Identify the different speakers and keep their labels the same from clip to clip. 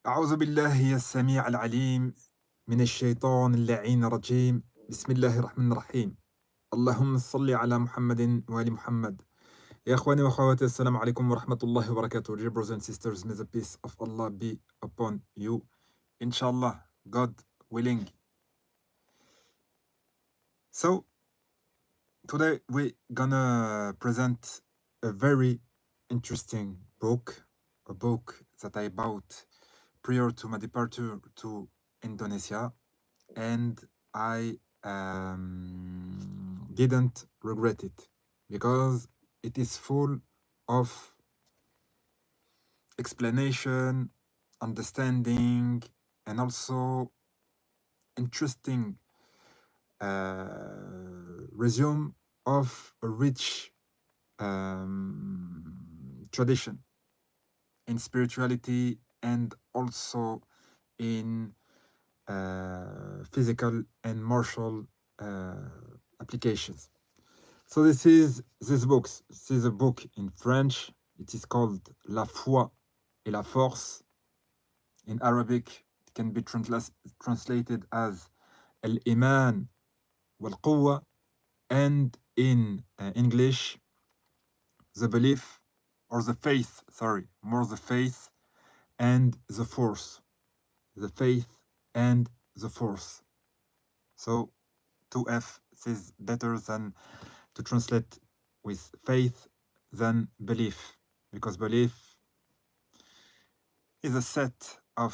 Speaker 1: أعوذ بالله السميع العليم من الشيطان اللعين الرجيم. بسم الله الرحمن الرحيم. اللهم صل على محمد وآل محمد. يا إخواني وأخواتي، السلام عليكم ورحمة الله وبركاته. Dear brothers and sisters, may the peace of Allah be upon you. Inshallah, God willing. So, today we're gonna present a very interesting book, a book that I bought prior to my departure to Indonesia, and I didn't regret it because it is full of explanation, understanding, and also interesting resume of a rich tradition in spirituality and also in physical and martial applications. So this is a book in French. It is called La foi et la force. In Arabic, it can be translated as Al-Iman wal-Quwwa, and in English, the belief or the faith, more the faith and the force. The faith and the force. So 2F is better than to translate with faith than belief, because belief is a set of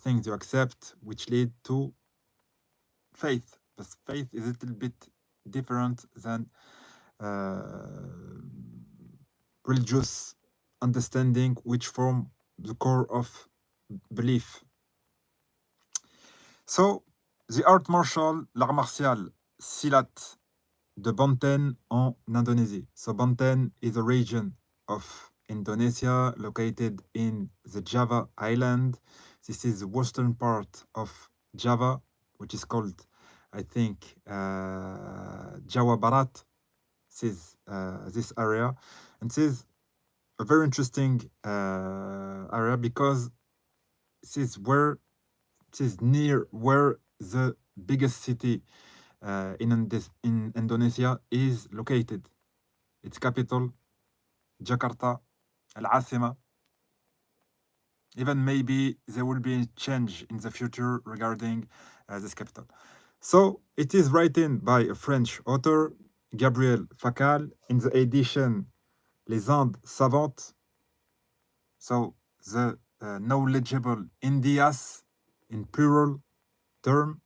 Speaker 1: things you accept which lead to faith. But faith is a little bit different than religious understanding, which form the core of belief. So, the art martial, l'art martial, Silat, de Banten en Indonesia. So Banten is a region of Indonesia located in the Java island. This is the western part of Java, which is called, I think, Jawa Barat. This is this area. And this is a very interesting area because this is near where the biggest city in Indonesia is located. Its capital, Jakarta, Al-Asima. Even maybe there will be a change in the future regarding this capital. So it is written by a French author, Gabriel Facal, in the edition Les Indes Savantes. So the knowledgeable Indias in plural term,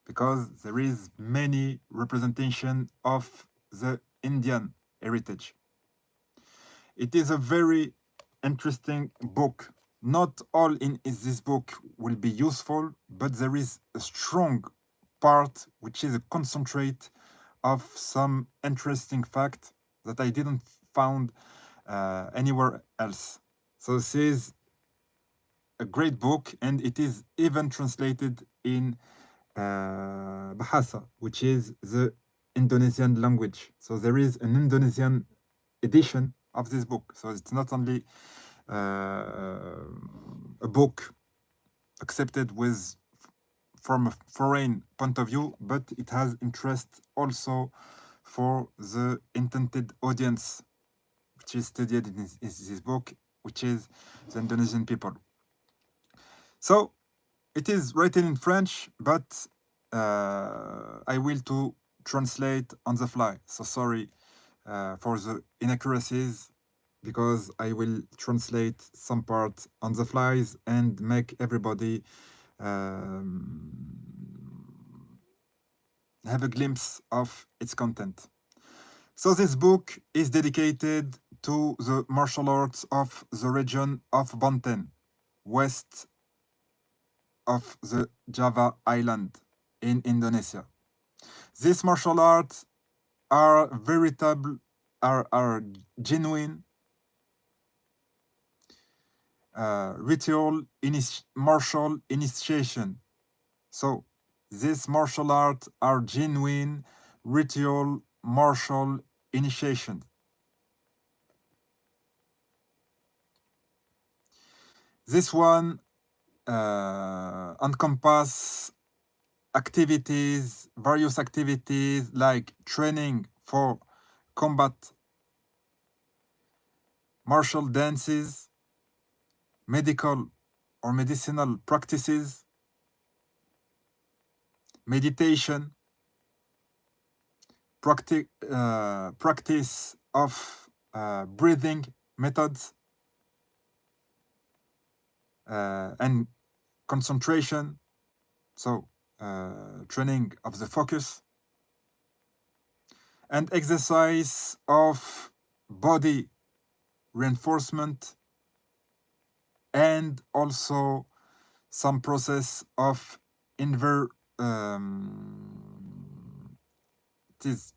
Speaker 1: because there is many representation of the Indian heritage. It is a very interesting book. Not all in this book will be useful, but there is a strong part which is a concentrate of some interesting fact that I didn't found anywhere else. So this is a great book, and it is even translated in Bahasa, which is the Indonesian language. So there is an Indonesian edition of this book. So it's not only a book accepted from a foreign point of view, but it has interest also for the intended audience, which is studied in this book, which is the Indonesian people. So it is written in French, but I will to translate on the fly. So sorry for the inaccuracies, because I will translate some part on the flies and make everybody have a glimpse of its content. So this book is dedicated to the martial arts of the region of Banten, west of the Java island in Indonesia. These martial arts are are genuine ritual martial initiation. So these martial arts are genuine ritual martial initiation. This one encompass activities, various activities like training for combat, martial dances, medical or medicinal practices, meditation, practice of breathing methods, and concentration, so training of the focus, and exercise of body reinforcement, and also some process of it is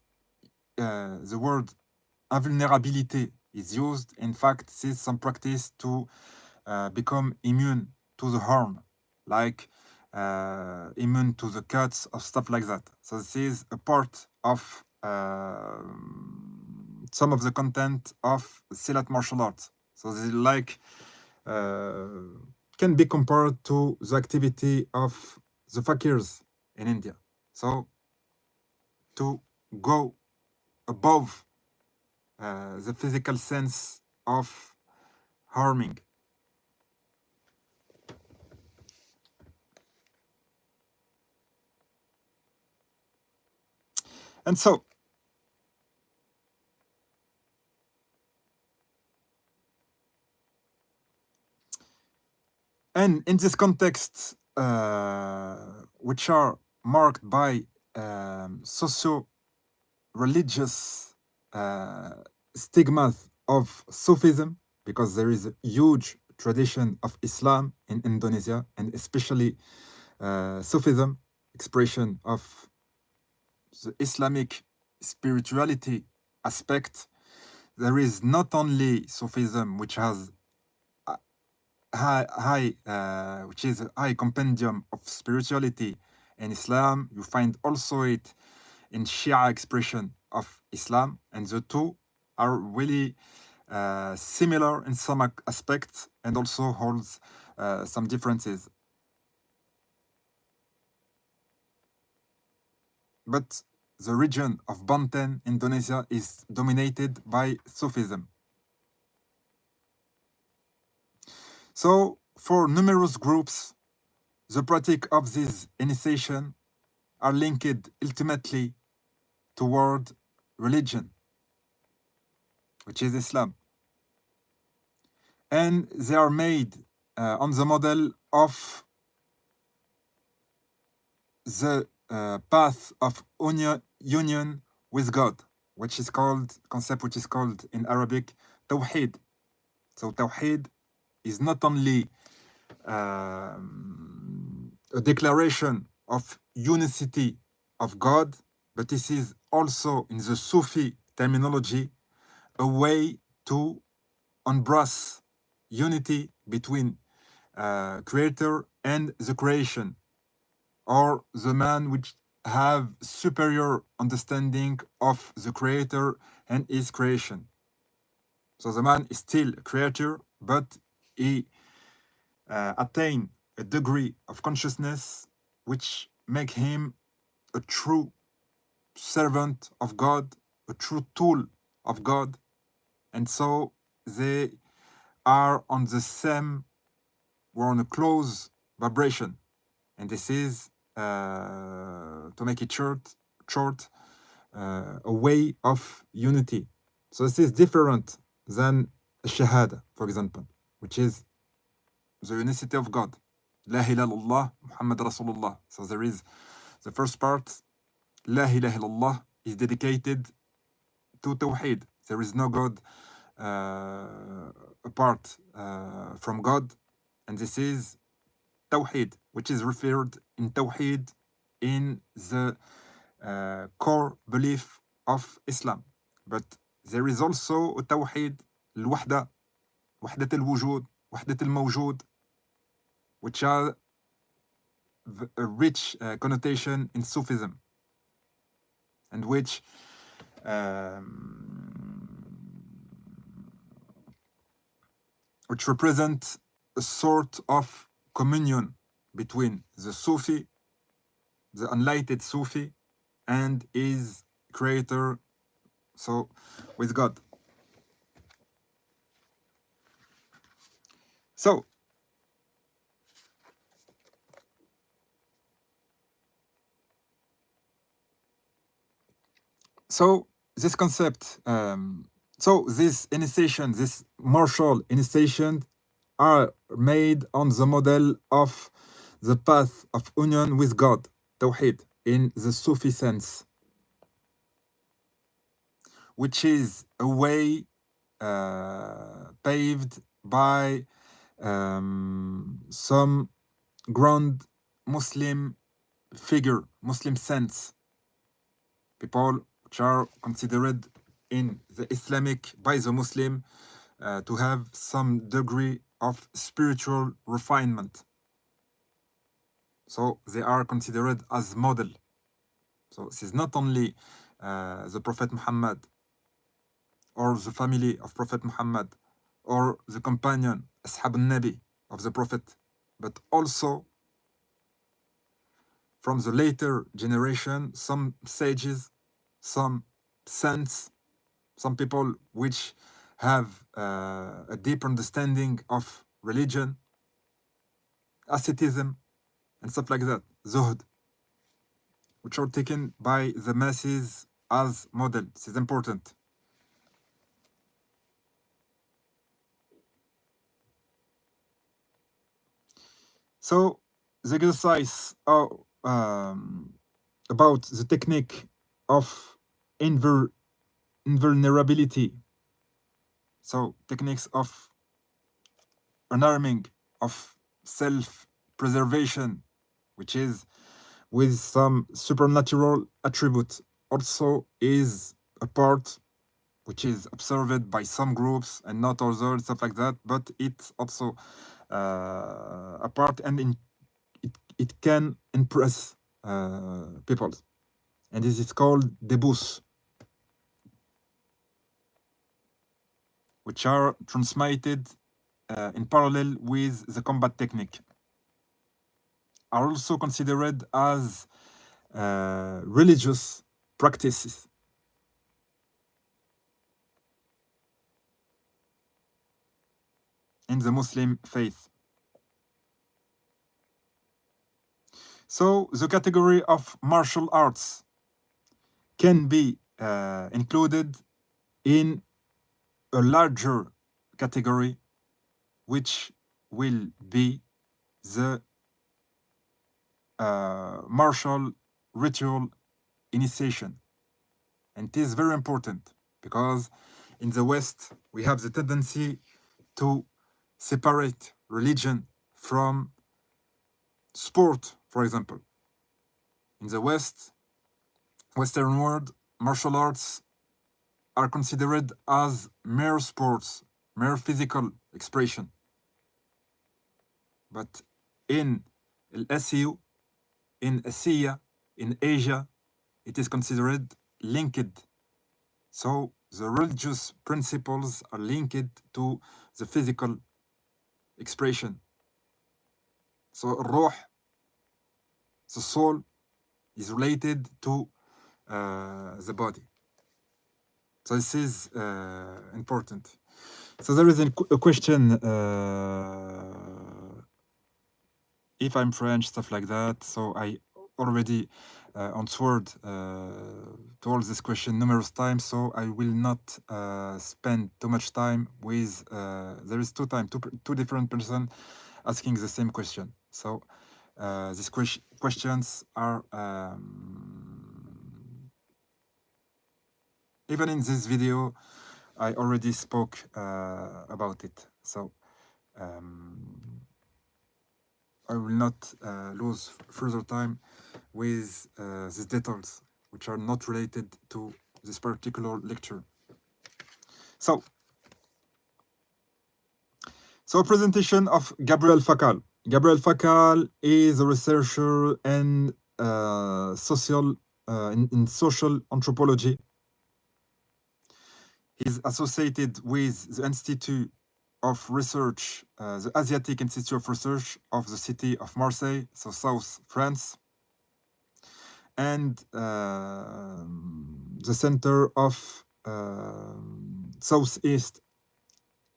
Speaker 1: the word invulnerability is used. In fact, this is some practice to become immune to the harm, like immune to the cuts or stuff like that. So this is a part of some of the content of Silat martial arts. So this is like can be compared to the activity of the fakirs in India. So to go above the physical sense of harming. And so, and in this context, which are marked by socio-religious stigmas of Sufism, because there is a huge tradition of Islam in Indonesia, and especially Sufism, expression of the Islamic spirituality aspect. There is not only Sufism, which has which is a high compendium of spirituality in Islam. You find also it in Shia expression of Islam, and the two are really similar in some aspects and also holds some differences. But the region of Banten, Indonesia, is dominated by Sufism. So, for numerous groups, the practice of this initiation are linked ultimately toward religion, which is Islam. And they are made on the model of the path of union with God, which is called concept which is called in Arabic Tawheed. So Tawheed is not only a declaration of unicity of God, but this is also in the Sufi terminology a way to embrace unity between creator and the creation, or the man which have superior understanding of the creator and his creation. So the man is still a creator, but he attain a degree of consciousness which make him a true servant of God, a true tool of God. And so they are on the same, we're on a close vibration. And this is, to make it short, a way of unity. So this is different than Shahada, for example, which is the unicity of God. La ilaha illallah, Muhammad Rasulullah. So there is the first part, La ilaha illallah, is dedicated to Tawheed. There is no God apart from God. And this is Tawheed, which is referred in Tawheed in the core belief of Islam. But there is also a Tawheed, الوحدة, وحدة الوجود, وحدة الموجود, which are a rich connotation in Sufism, and which represent a sort of communion between the Sufi, the enlightened Sufi, and his creator, so with God. So this concept, so this initiation, this martial initiation, are made on the model of the path of union with God, Tawheed, in the Sufi sense, which is a way paved by some grand Muslim figure, Muslim sense, people which are considered in the Islamic by the Muslim to have some degree of spiritual refinement. So they are considered as model. So this is not only the Prophet Muhammad or the family of Prophet Muhammad or the companion, Ashab al-Nabi of the Prophet, but also from the later generation, some sages, some saints, some people which have a deep understanding of religion, asceticism, and stuff like that, zuhd, which are taken by the masses as model. This is important. So the exercise about the technique of invulnerability, so techniques of unarming, of self-preservation, which is with some supernatural attribute, also is a part which is observed by some groups and not others, stuff like that, but it's also a part, and it can impress people. And this is called debus, which are transmitted in parallel with the combat technique, are also considered as religious practices. In the Muslim faith. So the category of martial arts can be included in a larger category, which will be the martial ritual initiation. And it is very important because in the West, we have the tendency to separate religion from sport, for example. In the Western world, martial arts are considered as mere sports, mere physical expression. But in SEU, in Asia, in Asia, it is considered linked. So the religious principles are linked to the physical expression. So ruh, the soul, is related to the body. So this is important. So there is a question, if I'm French, stuff like that. So I already answered to all this question numerous times. So I will not spend too much time with. There is two different persons asking the same question. So these questions are. Even in this video, I already spoke about it. So I will not lose further time with these details, which are not related to this particular lecture. So a presentation of Gabriel Facal. Gabriel Facal is a researcher and in social anthropology. He's associated with the Institute of Research, the Asiatic Institute of Research of the city of Marseille, so South France, and the Center of Southeast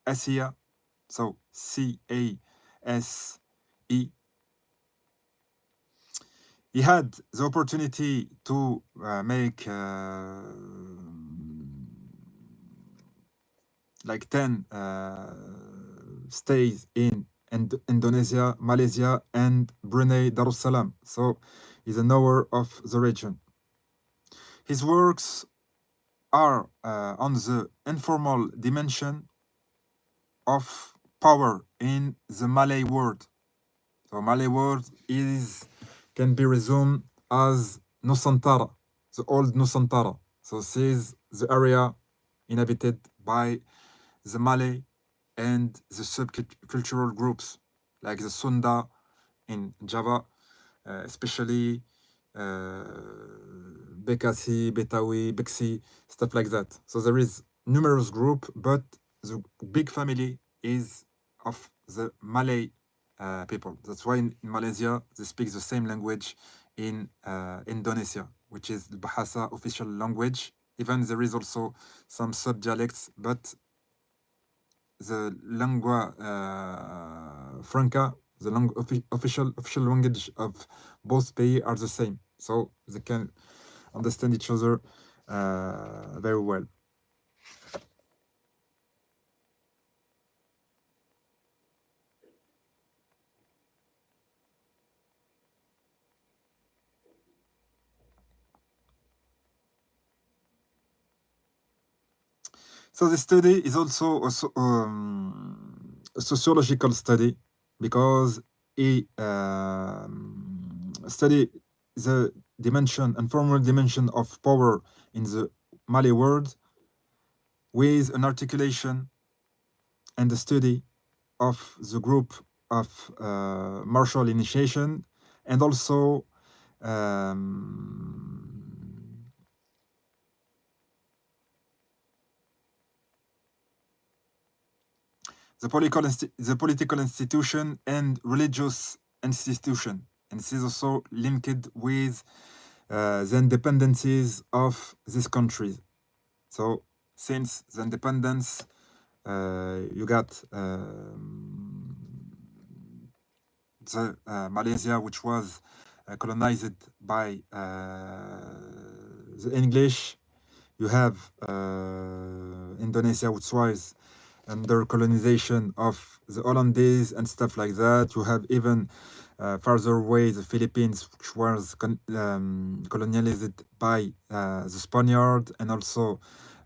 Speaker 1: Asia, so CASE. He had the opportunity to make like 10 stays in Indonesia, Malaysia, and Brunei Darussalam. So he's a knower of the region. His works are on the informal dimension of power in the Malay world. So Malay world can be resumed as Nusantara, the old Nusantara. So this is the area inhabited by the Malay and the subcultural groups like the Sunda in Java, especially Bekasi, Betawi, Beksi, stuff like that. So there is numerous group, but the big family is of the Malay people. That's why in Malaysia they speak the same language in Indonesia, which is the Bahasa official language. Even there is also some sub-dialects, but the lingua franca, the official language of both pays are the same, so they can understand each other very well. So the study is also a sociological study because it study the dimension and formal dimension of power in the Malay world with an articulation and the study of the group of martial initiation and also the political institution and religious institution. And this is also linked with the independencies of these countries. So since the independence, you got the Malaysia, which was colonized by the English. You have Indonesia, which was under colonization of the Hollandese and stuff like that. You have even farther away the Philippines, which was colonialized by the Spaniard and also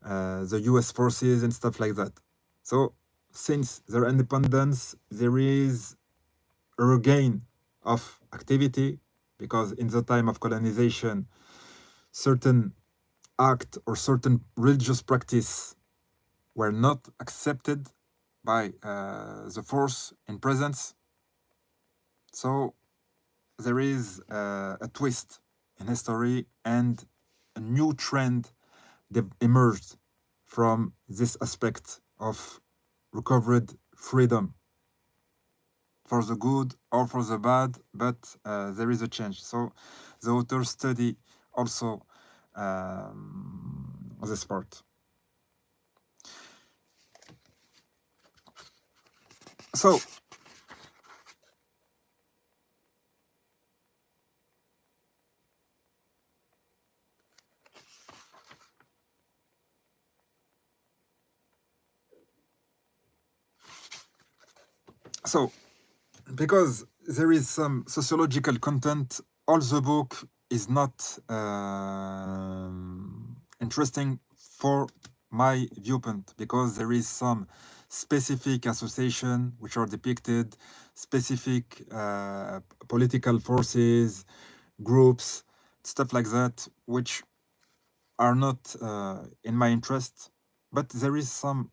Speaker 1: the US forces and stuff like that. So since their independence, there is a regain of activity because in the time of colonization, certain act or certain religious practice were not accepted by the force in presence. So there is a twist in history and a new trend that emerged from this aspect of recovered freedom for the good or for the bad, but there is a change. So the author study also this part. So because there is some sociological content, all the book is not interesting for my viewpoint because there is some specific association which are depicted, specific political forces, groups, stuff like that, which are not in my interest. But there is some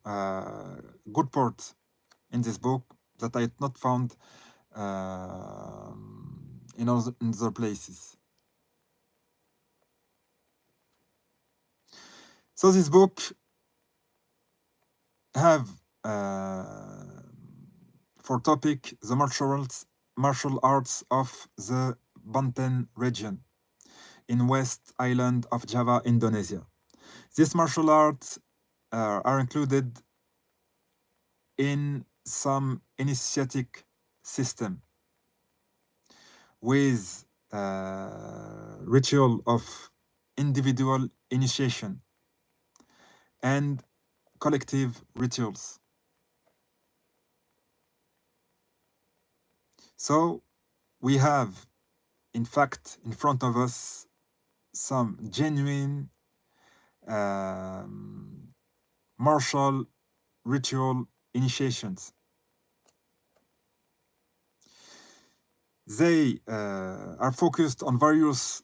Speaker 1: good parts in this book that I had not found in other places. So this book have for topic the martial arts of the Banten region in West Island of Java, Indonesia. These martial arts are included in some initiatic system with ritual of individual initiation and collective rituals. So we have, in fact, in front of us some genuine martial ritual initiations. They are focused on various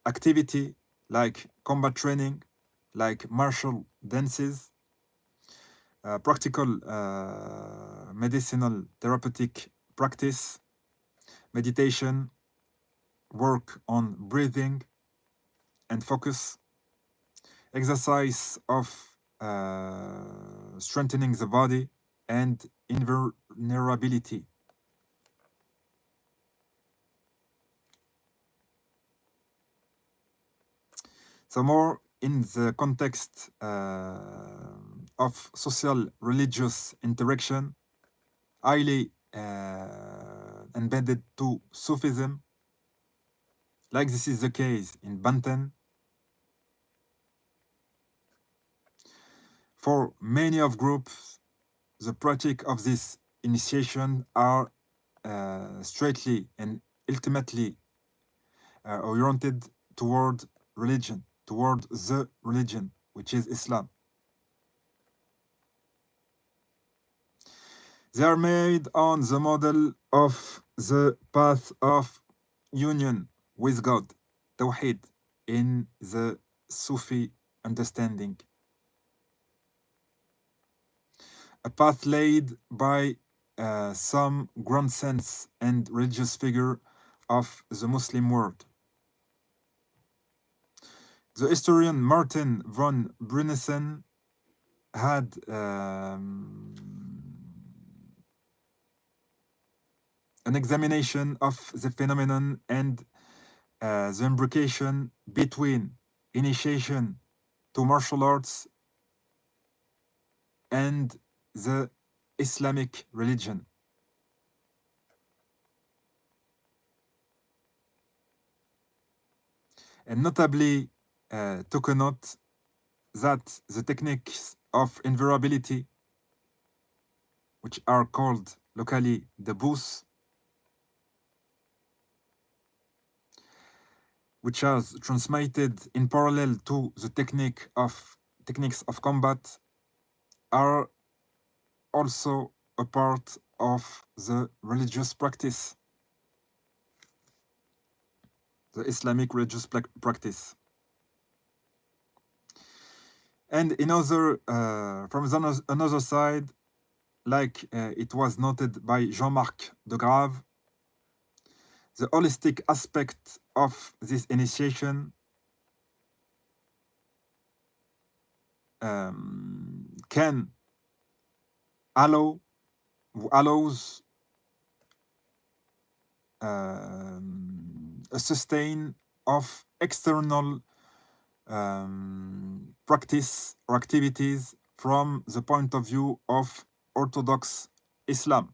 Speaker 1: activity like combat training, like martial dances, practical medicinal therapeutic practice, meditation, work on breathing and focus, exercise of strengthening the body and invulnerability. So more in the context of social religious interaction, highly embedded to Sufism, like this is the case in Banten. For many of groups, the practice of this initiation are straightly and ultimately oriented toward religion, toward the religion, which is Islam. They are made on the model of the path of union with God, Tawheed, in the Sufi understanding. A path laid by some grand sense and religious figure of the Muslim world. The historian Martin von Brunesen had an examination of the phenomenon and the imbrication between initiation to martial arts and the Islamic religion. And notably took a note that the techniques of invulnerability, which are called locally the booth, which are transmitted in parallel to the techniques of combat, are also a part of the religious practice, the Islamic religious practice. And in other, from another side, like it was noted by Jean-Marc de Grave, the holistic aspect of this initiation can allows a sustain of external practice or activities from the point of view of Orthodox Islam.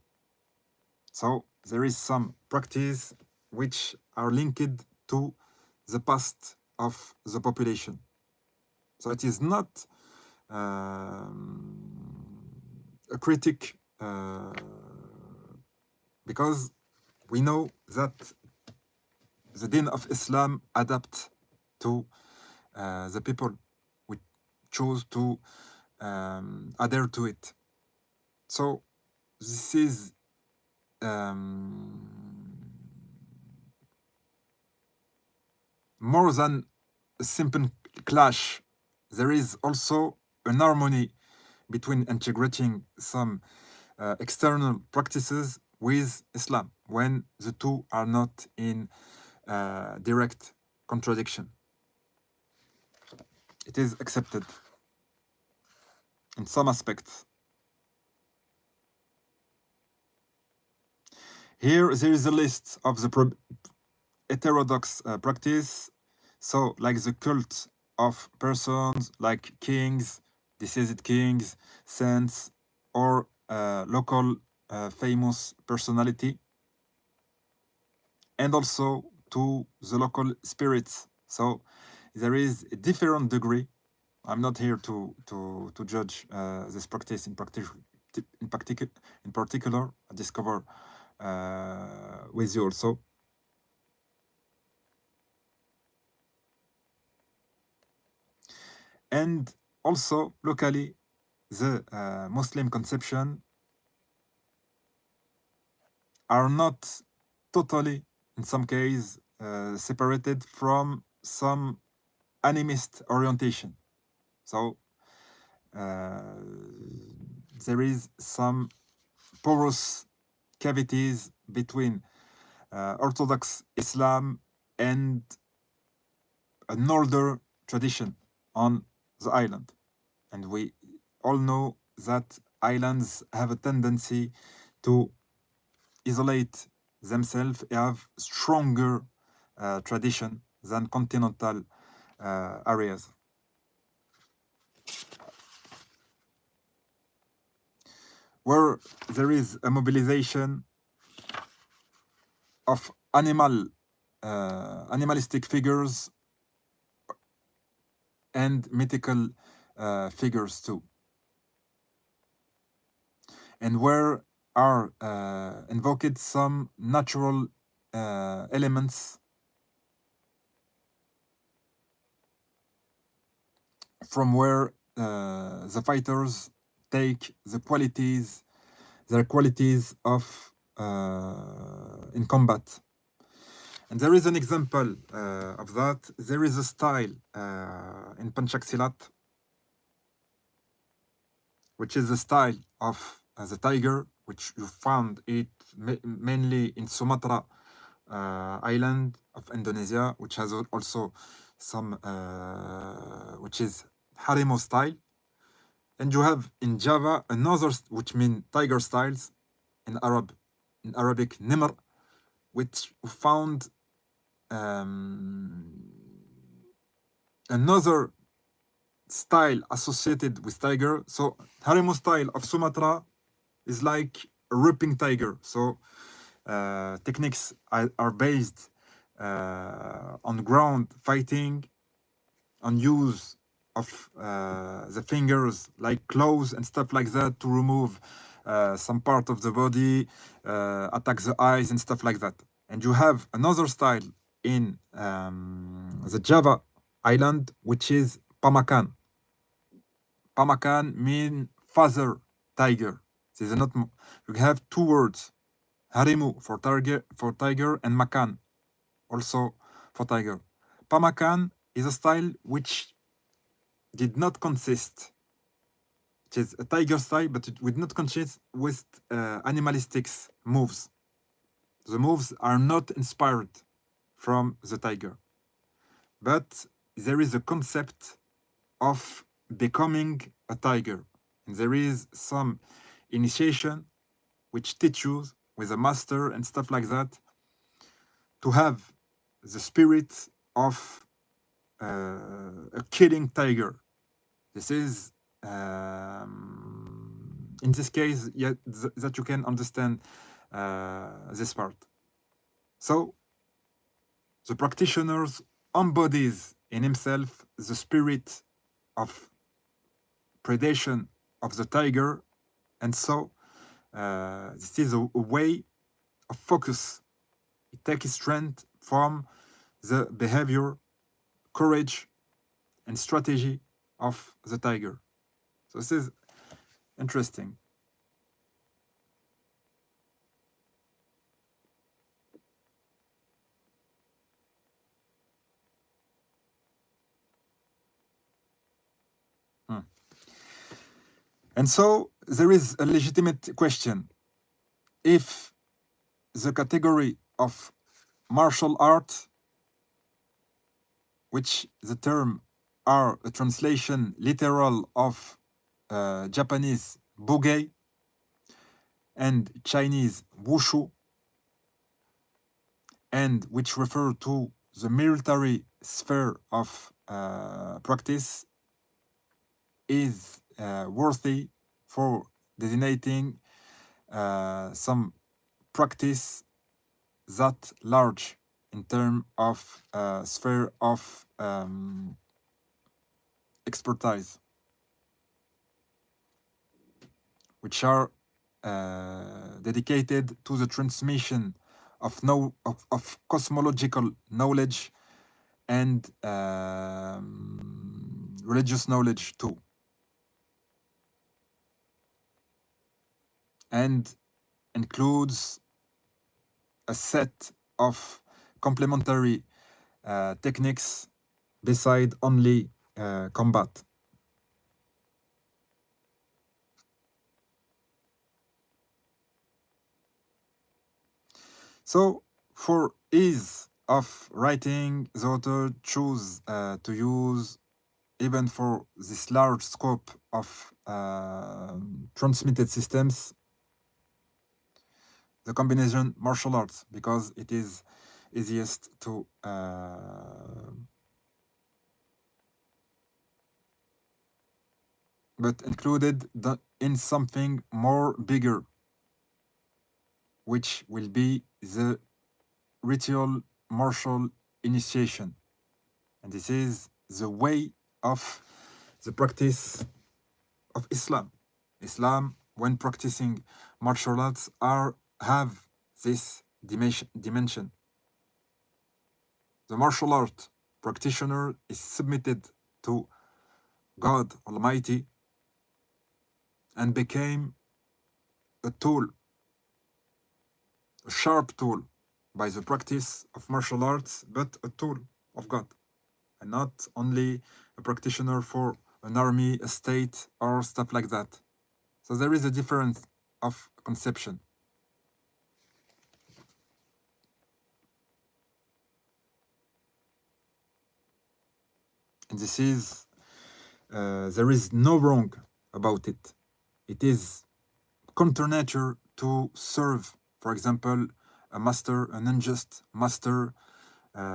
Speaker 1: So there is some practice which are linked to the past of the population. So it is not a critic because we know that the Din of Islam adapt to the people who choose to adhere to it. So this is more than a simple clash. There is also an harmony between integrating some external practices with Islam when the two are not in direct contradiction. It is accepted in some aspects. Here there is a list of the heterodox practice. So like the cult of persons like kings, deceased kings, saints, or local famous personality, and also to the local spirits. So there is a different degree. I'm not here to judge this practice in particular. I discover with you also. And also locally, the Muslim conception are not totally, in some cases, separated from some animist orientation. So there is some porous cavities between Orthodox Islam and an older tradition on the island. And we all know that islands have a tendency to isolate themselves, have stronger tradition than continental areas. Where there is a mobilization of animalistic figures and mythical figures too, and where are invoked some natural elements from where the fighters take their qualities of in combat. And there is an example of that. There is a style in Panchak Silat, which is the style of the tiger, which you found it mainly in Sumatra island of Indonesia, which has also some, which is Harimo style. And you have in Java another, which mean tiger styles in Arabic, Nimr, which found another style associated with tiger. So Harimo style of Sumatra is like a ripping tiger. So techniques are based on ground fighting, on use of the fingers like claws and stuff like that to remove some part of the body, attack the eyes and stuff like that. And you have another style in the Java island, which is Pamakan. Pamakan mean father tiger. This is not. You have two words, harimu for tiger, and makan also for tiger. Pamakan is a style which did not consist. It is a tiger style, but it would not consist with animalistic moves. The moves are not inspired from the tiger, but there is a concept of becoming a tiger. And there is some initiation which teach you with a master and stuff like that to have the spirit of a killing tiger. This is, in this case, yeah, that you can understand this part. So the practitioners embodies in himself the spirit of predation of the tiger, and so this is a way of focus. It takes strength from the behavior, courage, and strategy of the tiger. So this is interesting. And so there is a legitimate question. If the category of martial art, which the term are a translation literal of Japanese bugei and Chinese wushu, and which refer to the military sphere of practice is worthy for designating some practice that large in terms of sphere of expertise, which are dedicated to the transmission of cosmological knowledge and religious knowledge too, and includes a set of complementary techniques beside only combat. So, for ease of writing, the author chose to use, even for this large scope of transmitted systems, the combination martial arts, because it is easiest to but included in something more bigger, which will be the ritual martial initiation. And this is the way of the practice of Islam. Islam, when practicing martial arts, have this dimension. The martial art practitioner is submitted to God Almighty and became a tool, a sharp tool by the practice of martial arts, but a tool of God, and not only a practitioner for an army, a state, or stuff like that. So there is a difference of conception. And this is, there is no wrong about it. It is counter nature to serve, for example, a master, an unjust master, a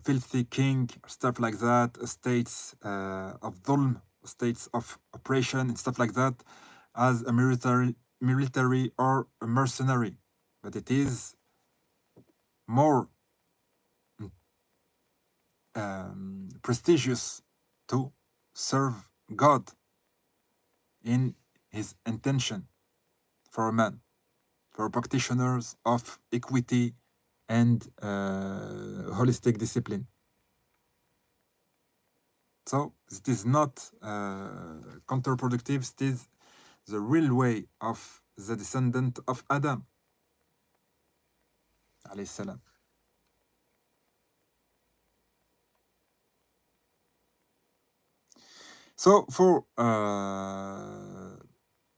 Speaker 1: filthy king, stuff like that, states of dhulm, states of oppression, and stuff like that, as a military or a mercenary. But it is more prestigious to serve God in his intention for a man, for practitioners of equity and holistic discipline. So it is not counterproductive. It is the real way of the descendant of Adam, alayhi salam. So for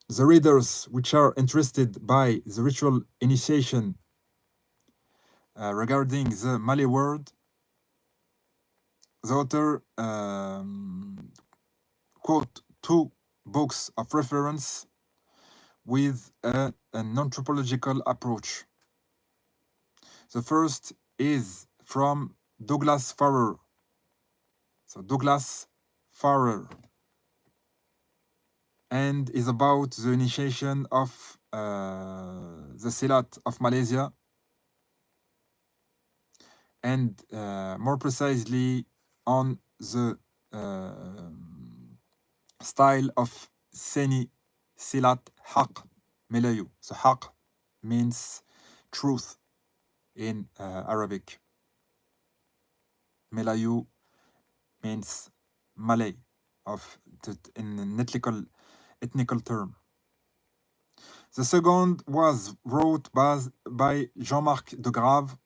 Speaker 1: the readers which are interested by the ritual initiation regarding the Malay word, the author quote two books of reference with an anthropological approach. The first is from Douglas Farrer. So Douglas Farrer, and is about the initiation of the Silat of Malaysia, and more precisely on the style of Seni Silat Haq Melayu. So Haq means truth in Arabic. Melayu means Malay in an ethnical term. The second was wrote by Jean-Marc de Grave,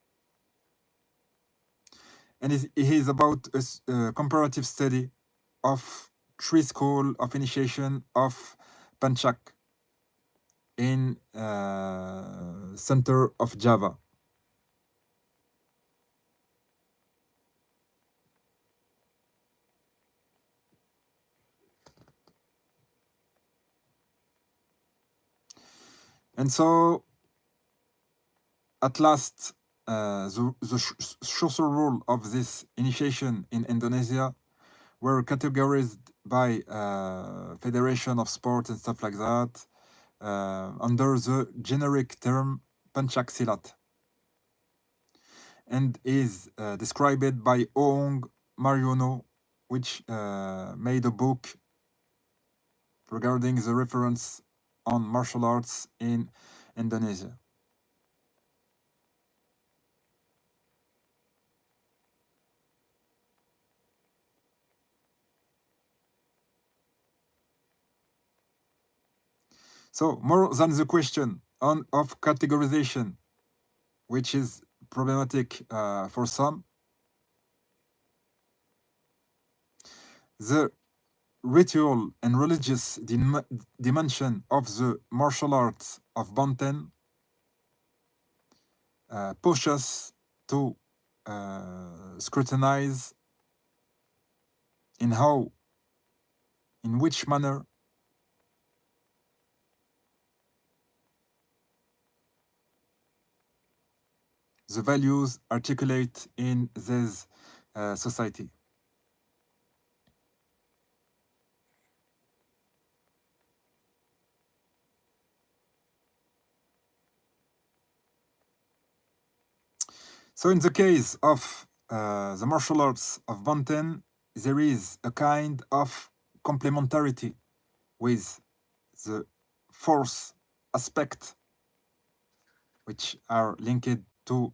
Speaker 1: and he is about a comparative study of three schools of initiation of Panchak in center of Java. And so at last, the social rule of this initiation in Indonesia were categorized by Federation of Sport and stuff like that under the generic term Panchaksilat, and is described by Oong Mariono, which made a book regarding the reference on martial arts in Indonesia. So more than the question of categorization, which is problematic for some, the ritual and religious dimension of the martial arts of Banten push us to scrutinize in which manner the values articulate in this society. So in the case of the martial arts of Banten, there is a kind of complementarity with the force aspect, which are linked to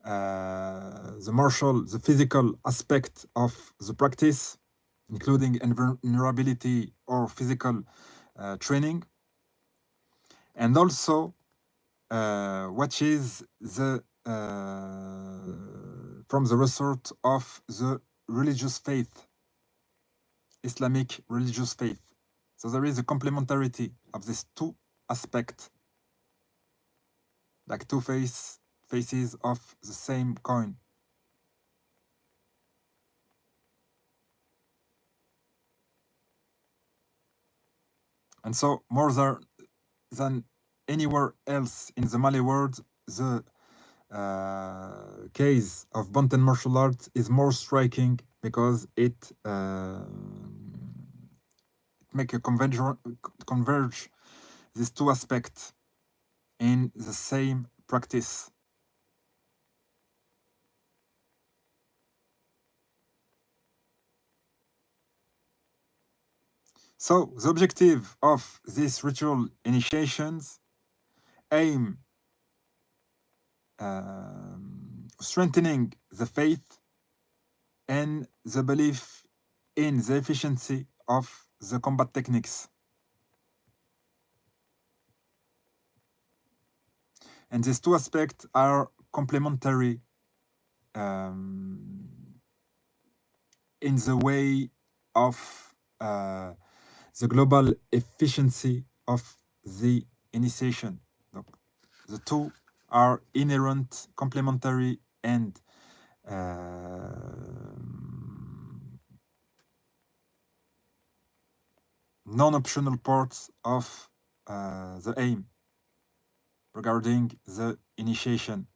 Speaker 1: the physical aspect of the practice, including vulnerability or physical training, and also what is the from the resort of the religious faith, Islamic religious faith. So there is a complementarity of these two aspects, like two faces of the same coin. And so more than anywhere else in the Malay world, the case of Banten martial arts is more striking because it make a converge these two aspects in the same practice. So the objective of these ritual initiations aim strengthening the faith and the belief in the efficiency of the combat techniques. And these two aspects are complementary in the way of the global efficiency of the initiation. Donc, the two are inherent, complementary, and non-optional parts of the aim regarding the initiation.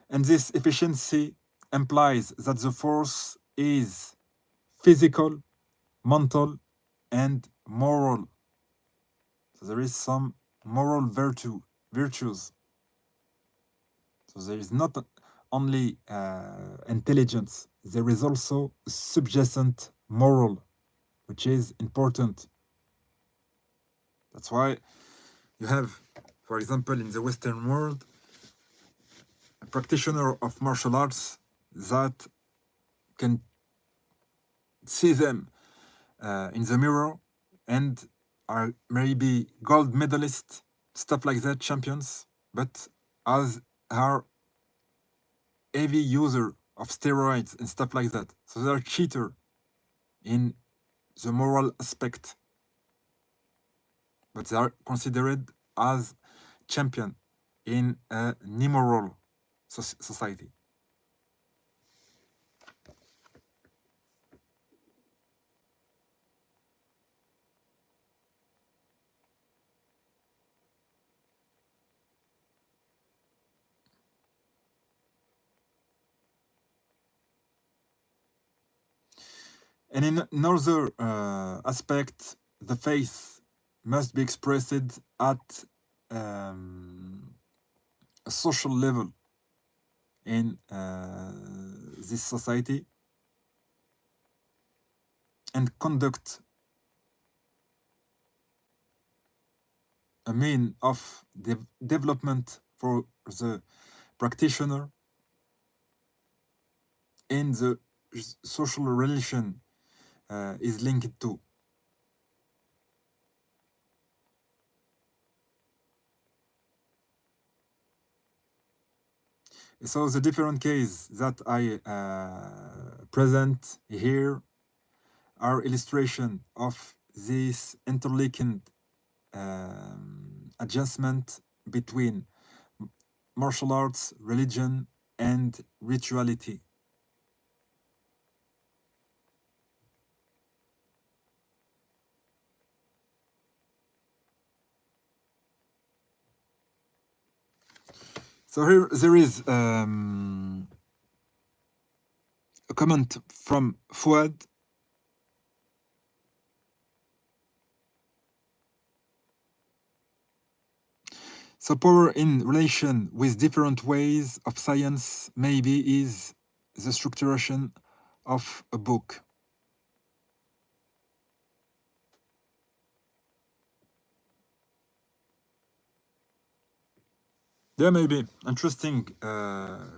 Speaker 1: And this efficiency implies that the force is physical, mental, and moral. So there is some moral virtues. So there is not only intelligence, there is also subjacent moral, which is important. That's why you have, for example, in the Western world, a practitioner of martial arts that can see them in the mirror and are maybe gold medalists, stuff like that, champions, but as are heavy user of steroids and stuff like that. So they're cheater in the moral aspect, but they are considered as champion in a immoral society. And in another aspect, the faith must be expressed at a social level in this society and conduct a mean of development for the practitioner and the social relation is linked to. So the different cases that I present here are illustration of this interlinking adjustment between martial arts, religion, and rituality. So here there is a comment from Fouad. So power in relation with different ways of science maybe is the structuration of a book. Yeah, maybe. Interesting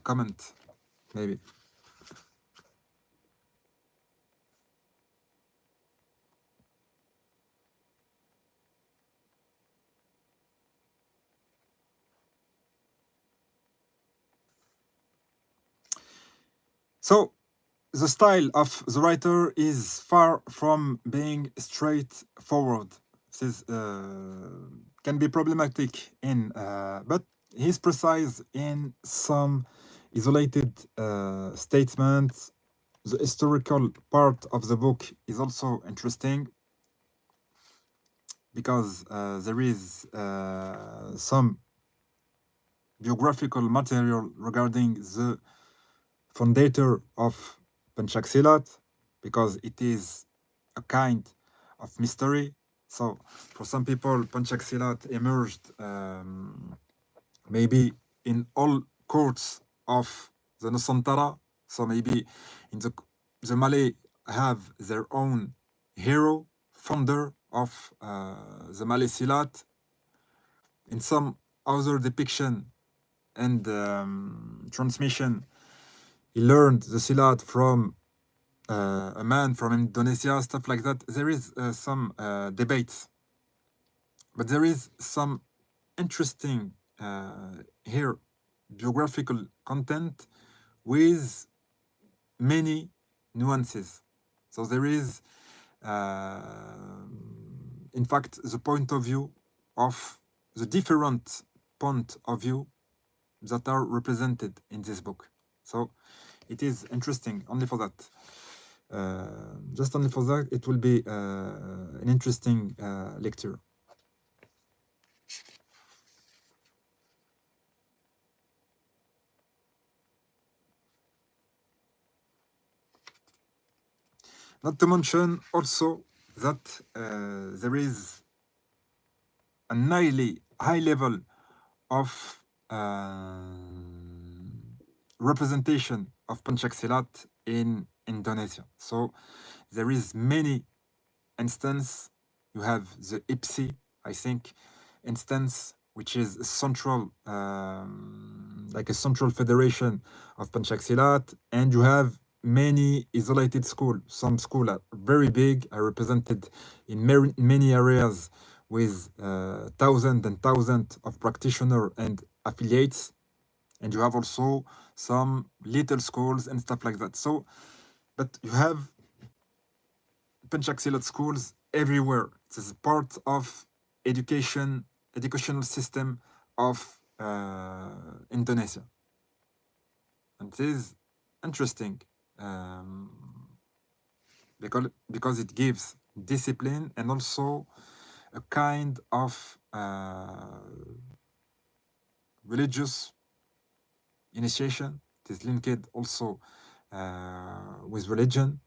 Speaker 1: comment, maybe. So the style of the writer is far from being straightforward. This can be problematic in, but he's precise in some isolated statements. The historical part of the book is also interesting because there is some biographical material regarding the founder of Panchaksilat, because it is a kind of mystery. So for some people, Panchaksilat emerged maybe in all courts of the Nusantara. So maybe in the Malay have their own hero, founder of the Malay Silat. In some other depiction and transmission, he learned the Silat from a man from Indonesia, stuff like that. There is some debates, but there is some interesting here biographical content with many nuances. So there is, in fact, the point of view of the different point of view that are represented in this book. So it is interesting only for that. Just only for that, it will be an interesting lecture. Not to mention also that there is a high level of representation of Pencaksilat in Indonesia. So there is many instance. You have the IPSI, I think, instance, which is a central, like a central federation of Pencaksilat, and you have many isolated schools. Some schools are very big, are represented in many areas with thousands and thousands of practitioners and affiliates, and you have also some little schools and stuff like that. So, but you have Pencaksilat schools everywhere. This is part of educational system of Indonesia, and it is interesting because it gives discipline and also a kind of religious initiation. It is linked also with religion.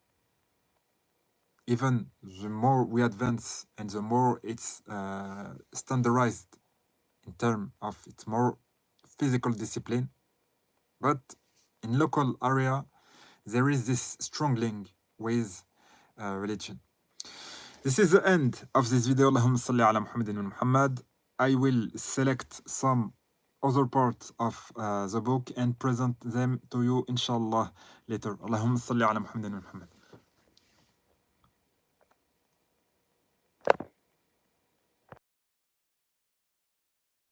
Speaker 1: even the more we advance and the more it's standardized in terms of its more physical discipline. But in local area, there is this strong link with religion. This is the end of this video. Allahumma salli ala Muhammadin wa Muhammad. I will select some other parts of the book and present them to you inshallah later. Allahumma salli ala Muhammadin wa Muhammad.